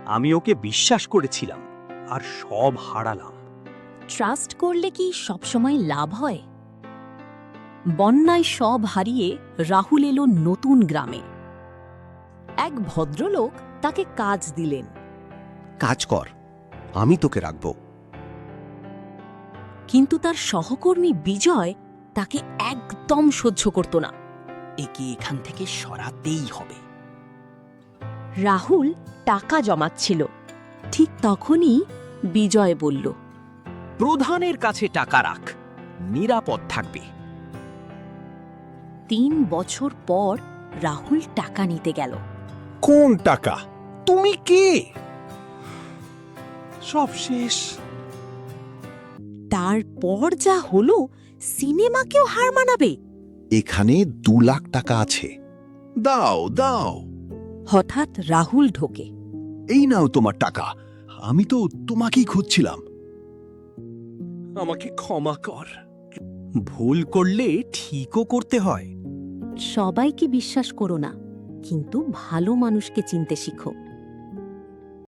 আমি ওকে বিশ্বাস করেছিলাম আর সব হারালাম। ট্রাস্ট করলে কি সবসময় লাভ হয়? বন্যায় সব হারিয়ে রাহুল এলো নতুন গ্রামে। এক ভদ্রলোক তাকে কাজ দিলেন। কাজ কর, আমি তোকে রাখব। কিন্তু তার সহকর্মী বিজয় তাকে একদম সহ্য করত না। একে এখান থেকে সরাতেই হবে। রাহুল টাকা জমাচ্ছিল। ঠিক তখনই বিজয় বলল, প্রধানের কাছে টাকা রাখ, নিরাপদ থাকবে। ৩ বছর পর রাহুল টাকা নিতে গেল। কোন টাকা? তুমি কে? সব শেষ। তারপর যা হলো, সিনেমাকেও হার মানাবে। এখানে 2 লাখ টাকা আছে। দাও দাও। হঠাৎ রাহুল ঢোকে। এই নাও তোমার টাকা, আমি তো তোমাকেই খুঁজছিলাম। আমাকে ক্ষমা কর। ভুল করলে ঠিকও করতে হয়। সবাইকে বিশ্বাস করো না, কিন্তু ভালো মানুষকে চিনতে শিখো।